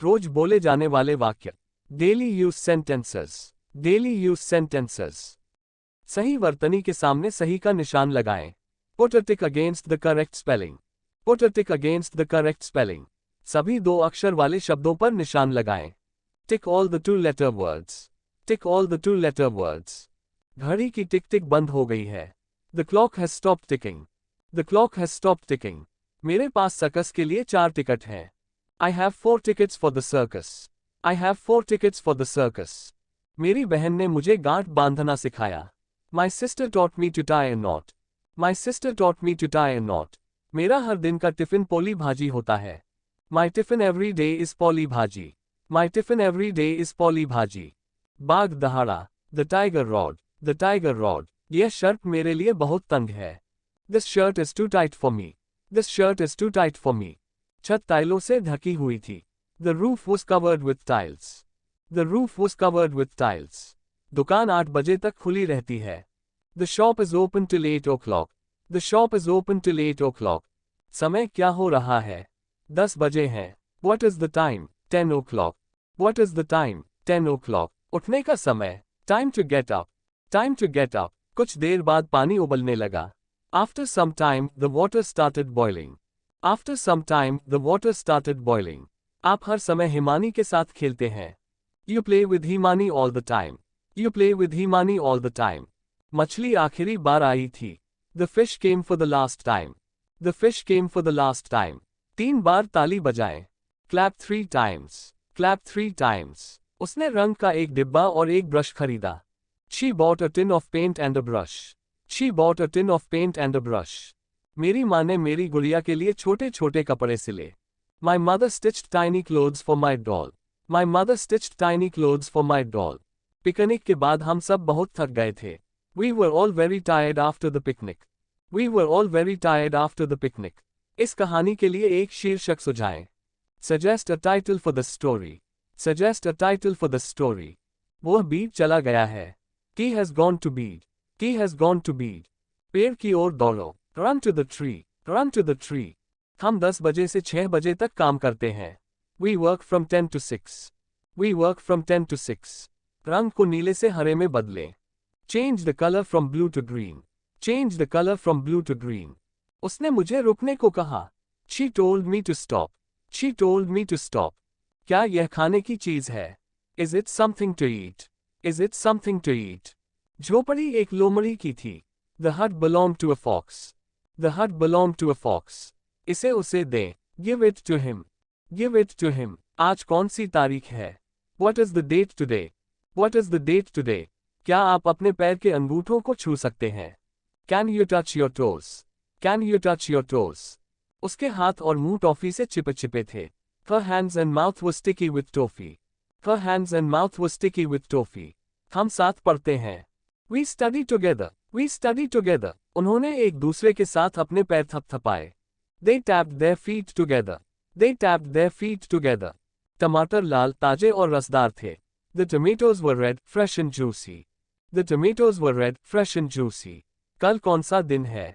रोज बोले जाने वाले वाक्य। Daily use sentences. Daily use sentences. सही वर्तनी के सामने सही का निशान लगाएं। Put a tick against the correct spelling. Put a tick against the correct spelling. सभी 2 अक्षर वाले शब्दों पर निशान लगाएं। Tick all the 2 letter words. Tick all the 2 letter words. घड़ी की टिक टिक बंद हो गई है। The clock has stopped ticking. The clock has stopped ticking. मेरे पास सर्कस के लिए 4 टिकट हैं। I have 4 tickets for the circus. I have 4 tickets for the circus. मेरी बहन ने मुझे गांठ बांधना सिखाया। My sister taught me to tie a knot. My sister taught me to tie a knot. मेरा हर दिन का टिफिन पोली भाजी होता है। My tiffin every day is पोली भाजी. My tiffin every day is पोली भाजी। बाघ दहाड़ा। The tiger roared. The tiger roared. यह शर्ट मेरे लिए बहुत तंग है। This shirt is too tight for me. This shirt is too tight for me. छत टाइलों से ढकी हुई थी। The roof was covered with tiles. The roof was covered with tiles. दुकान 8 बजे तक खुली रहती है। The shop is open till 8 o'clock. The shop is open till 8 o'clock. समय क्या हो रहा है? 10 बजे हैं। What is the time? 10 o'clock. What is the time? 10 o'clock. उठने का समय। Time to get up. Time to get up. कुछ देर बाद पानी उबलने लगा। After some time, the water started boiling. After some time, the water started boiling. आप हर समय हिमानी के साथ खेलते हैं। You play with Himani all the time. You play with Himani all the time. मछली आखिरी बार आई थी। The fish came for the last time. The fish came for the last time. 3 बार ताली बजाएं। Clap 3 times. Clap 3 times. उसने रंग का एक डिब्बा और एक ब्रश खरीदा। She bought a tin of paint and a brush. She bought a tin of paint and a brush. मेरी माँ ने मेरी गुड़िया के लिए छोटे छोटे कपड़े सिले। My mother stitched tiny clothes for my doll. My mother stitched tiny clothes for my doll. Picnic के बाद हम सब बहुत थक गए थे। We were all very tired after the picnic. We were all very tired after the picnic. इस कहानी के लिए एक शीर्षक सुझाएं। Suggest a title for the story. Suggest a title for the story. वह बीड चला गया है। He has gone to bed. He has gone to bed. पेड़ की ओर दौड़ो। Run to the tree. Run to the tree. हम 10 बजे से 6 बजे तक काम करते हैं। We work from 10 to 6. We work from 10 to 6. रंग को नीले से हरे में बदलें। Change the color from blue to green. Change the color from blue to green. उसने मुझे रुकने को कहा। She told me to stop. She told me to stop. क्या यह खाने की चीज है? Is it something to eat? Is it something to eat? झोपड़ी एक लोमड़ी की थी। The hut belonged to a fox. The hut belonged to a fox. इसे उसे दें। Give it to him. Give it to him. आज कौन सी तारीख है? What is the date today? What is the date today? क्या आप अपने पैर के अंगूठों को छू सकते हैं? Can you touch your toes? Can you touch your toes? उसके हाथ और मुंह टॉफी से चिपचिपे थे। Her hands and mouth were sticky with toffee. Her hands and mouth were sticky with toffee. हम साथ पढ़ते हैं। We study together. We study together. उन्होंने एक दूसरे के साथ अपने पैर थपथपाए। They tapped their feet together. They tapped their feet together. टमाटर लाल ताजे और रसदार थे। The tomatoes were red, fresh and juicy. The tomatoes were red, fresh and juicy. कल कौन सा दिन है?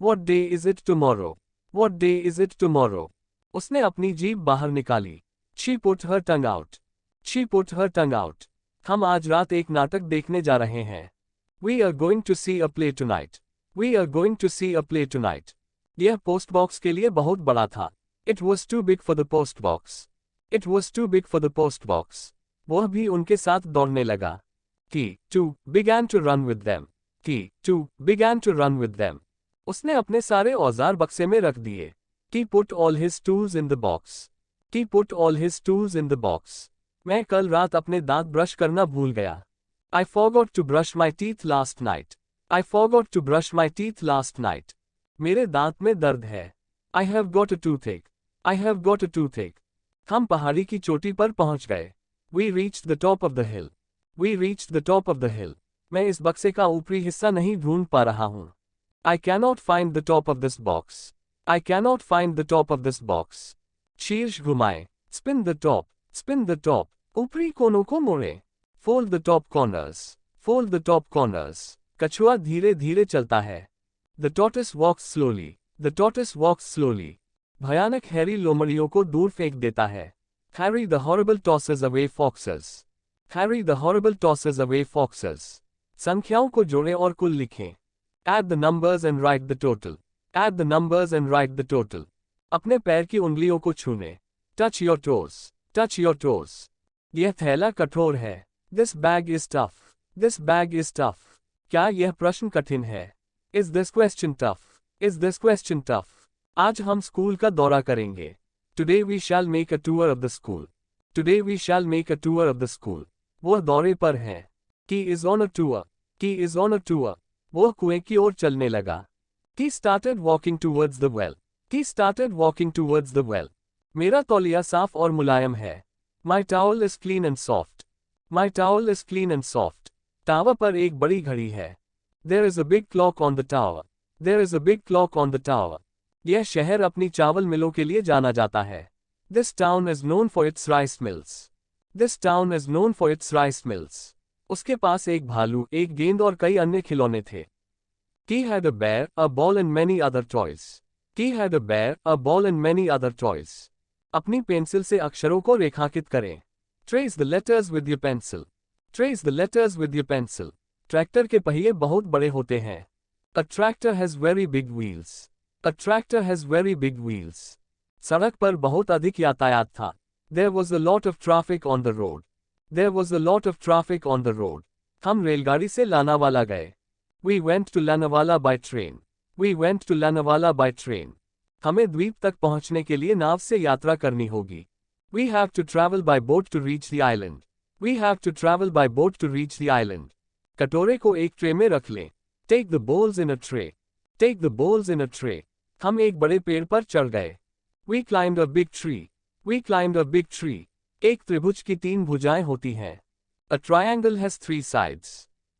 What day is it tomorrow? What day is it tomorrow? उसने अपनी जीभ बाहर निकाली। She put her tongue out. She put her tongue out. हम आज रात एक नाटक देखने जा रहे हैं। We are going to see a play tonight. We are going to see a play tonight. यह पोस्ट बॉक्स के लिए बहुत बड़ा था। It was too big for the post box. It was too big for the post box. वह भी उनके साथ दौड़ने लगा। He, too, began to run with them. He, too, began to run with them. उसने अपने सारे औजार बक्से में रख दिए। He put all his tools in the box. He put all his tools in the box. मैं कल रात अपने दांत ब्रश करना भूल गया। I forgot to brush my teeth last night. I forgot to brush my teeth last night. मेरे दांत में दर्द है। I have got a toothache. I have got a toothache. हम पहाड़ी की चोटी पर पहुंच गए। We reached the top of the hill. We reached the top of the hill. मैं इस बक्से का ऊपरी हिस्सा नहीं ढूंढ पा रहा हूं। I cannot find the top of this box. I cannot find the top of this box. शीर्ष घुमाएं। Spin the top. Spin the top. ऊपरी कोनों को मोड़ें। Fold the top corners. Fold the top corners. कछुआ धीरे धीरे चलता है। The tortoise walks slowly. The tortoise walks slowly. भयानक हैरी लोमड़ियों को दूर फेंक देता है। Harry the horrible tosses away foxes. Harry the horrible tosses away foxes. संख्याओं को जोड़ें और कुल लिखें. Add the numbers and write the total. Add the numbers and write the total. अपने पैर की उंगलियों को छूने. Touch your toes. Touch your toes. यह थैला कठोर है. This bag is tough. This bag is tough. क्या यह प्रश्न कठिन है? Is this question tough? Is this question tough? आज हम स्कूल का दौरा करेंगे. Today we shall make a tour of the school. Today we shall make a tour of the school. वह दौरे पर है. He is on a tour. He is on a tour. वह कुएं की ओर चलने लगा. He started walking towards the well. He started walking towards the well. मेरा तौलिया साफ और मुलायम है. My towel is clean and soft. My towel is clean and soft. Tower पर एक बड़ी घड़ी है. There is a big clock on the tower. There is a big clock on the tower. यह शहर अपनी चावल मिलों के लिए जाना जाता है. This town is known for its rice mills. This town is known for its rice mills. उसके पास एक भालू, एक गेंद और कई अन्य खिलौने थे. He had a bear, a ball and many other toys. He had a bear, a ball and many other toys. अपनी पेंसिल से अक्षरों को रेखांकित करें. Trace the letters with your pencil. Trace the letters with your pencil. Tractor के पहिए बहुत बड़े होते हैं. A tractor has very big wheels. A tractor has very big wheels. सड़क पर बहुत अधिक यातायात था. There was a lot of traffic on the road. There was a lot of traffic on the road. हम रेलगाड़ी से लोनावाला गए. We went to Lonavala by train. We went to Lonavala by train. हमें द्वीप तक पहुंचने के लिए नाव से यात्रा करनी होगी. We have to travel by boat to reach the island. We have to travel by boat to reach the island. कटोरे को एक ट्रे में रख लें. Take the bowls in a tray. Take the bowls in a tray. हम एक बड़े पेड़ पर चढ़ गए. We climbed a big tree. We climbed a big tree. एक त्रिभुज की 3 भुजाएं होती हैं. A triangle has 3 sides.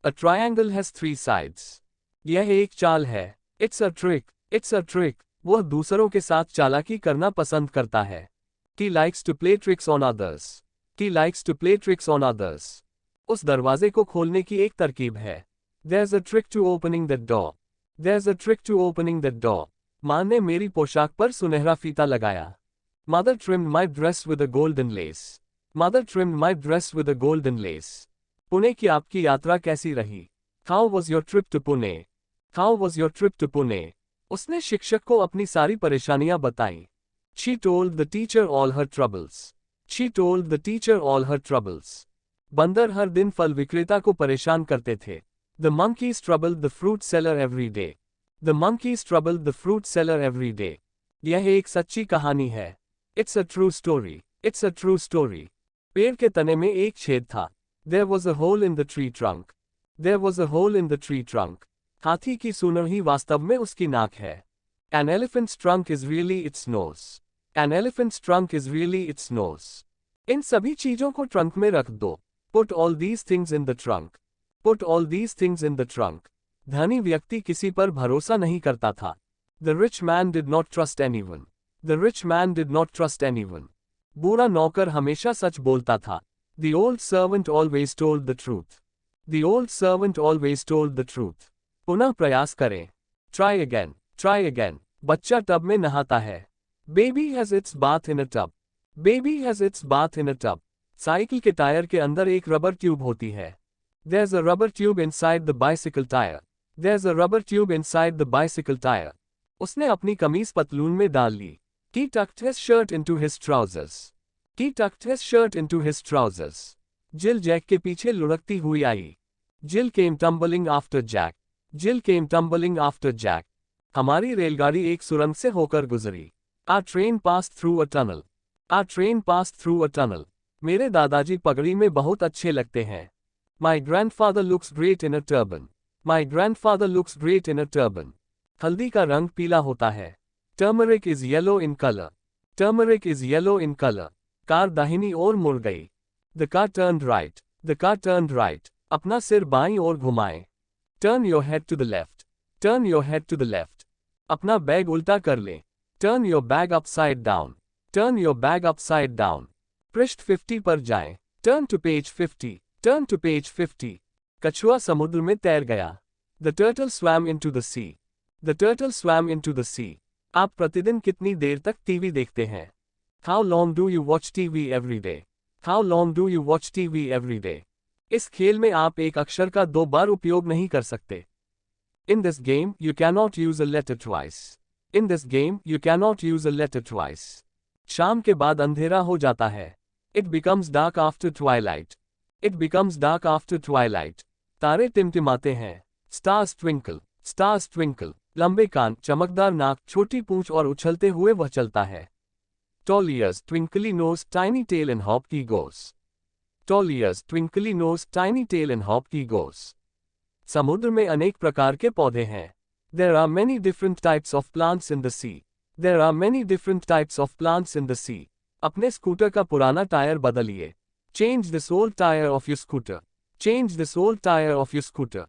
A triangle has 3 sides. यह एक चाल है. It's a trick. It's a trick. वह दूसरों के साथ चालाकी करना पसंद करता है. He likes to play tricks on others. He likes to play tricks on others. उस दरवाजे को खोलने की एक तरकीब है. There's a trick to opening that door. There's a trick to opening that door. माँ ने मेरी पोशाक पर सुनहरा फीता लगाया. Mother trimmed my dress with a golden lace. Mother trimmed my dress with a golden lace. Pune की आपकी यात्रा कैसी रही? How was your trip to Pune? How was your trip to Pune? उसने शिक्षक को अपनी सारी परेशानियां बताई. She told the teacher all her troubles. She told the teacher all her troubles. बंदर हर दिन फल विक्रेता को परेशान करते थे. The monkeys troubled the fruit seller every day. The monkeys troubled the fruit seller every day. यह एक सच्ची कहानी है. It's a true story. It's a true story. पेड़ के तने में एक छेद था. There was a hole in the tree trunk. There was a hole in the tree trunk. हाथी की सूंड ही वास्तव में उसकी नाक है. An elephant's trunk is really its nose. An elephant's trunk is really its nose. इन सभी चीजों को ट्रंक में रख दो. Put all these things in the trunk. Put all these things in the trunk. धनी व्यक्ति किसी पर भरोसा नहीं करता था. The rich man did not trust anyone. The rich man did not trust anyone. बूढ़ा नौकर हमेशा सच बोलता था. The old servant always told the truth. The old servant always told the truth. पुनः प्रयास करें. Try again. Try again. बच्चा tub में नहाता है. Baby has its bath in a tub. Baby has its bath in a tub. Cycle के tyre के अंदर एक रबर ट्यूब होती है. There's a rubber tube inside the bicycle tire. There's a rubber tube inside the bicycle tire. उसने अपनी कमीज पतलून में डाल ली. He tucked his shirt into his trousers. He tucked his shirt into his trousers. जिल Jack के पीछे लुढ़कती हुई आई. Jill came tumbling after Jack. Jill came tumbling after Jack. हमारी रेलगाड़ी एक सुरंग से होकर गुजरी. Our train passed through a tunnel. Our train passed through a tunnel. मेरे दादाजी पगड़ी में बहुत अच्छे लगते हैं. My grandfather looks great in a turban. My grandfather looks great in a turban. हल्दी का रंग पीला होता है. Turmeric is yellow in color. Turmeric is yellow in color. Car दाहिनी ओर मुड़ गई. The car turned right. The car turned right. अपना सिर बाईं ओर घुमाएं. Turn your head to the left. Turn your head to the left. अपना bag उल्टा कर लें. Turn your bag upside down. Turn your bag upside down. पृष्ठ 50 पर जाएं. Turn to page 50. Turn to page 50. कछुआ समुद्र में तैर गया. The turtle swam into the sea. The turtle swam into the sea. आप प्रतिदिन कितनी देर तक टीवी देखते हैं? How long do you watch TV every day? How long do you watch TV every day? इस खेल में आप एक अक्षर का 2 बार उपयोग नहीं कर सकते. In this game, you cannot use a letter twice. In this game, you cannot use a letter twice. शाम के बाद अंधेरा हो जाता है. It becomes dark after twilight. It becomes dark after twilight. तारे टिमटिमाते हैं. Stars twinkle. Stars twinkle. लंबे कान, चमकदार नाक, छोटी पूंछ और उछलते हुए वह चलता है. Tall ears, twinkly nose, tiny tail and hop he goes. Tall ears, twinkly nose, tiny tail and hop he goes. समुद्र में अनेक प्रकार के पौधे हैं. There are many different types of plants in the sea. There are many different types of plants in the sea. अपने scooter का पुराना टायर बदलिए. Change this old tire of your scooter. Change this old tire of your scooter.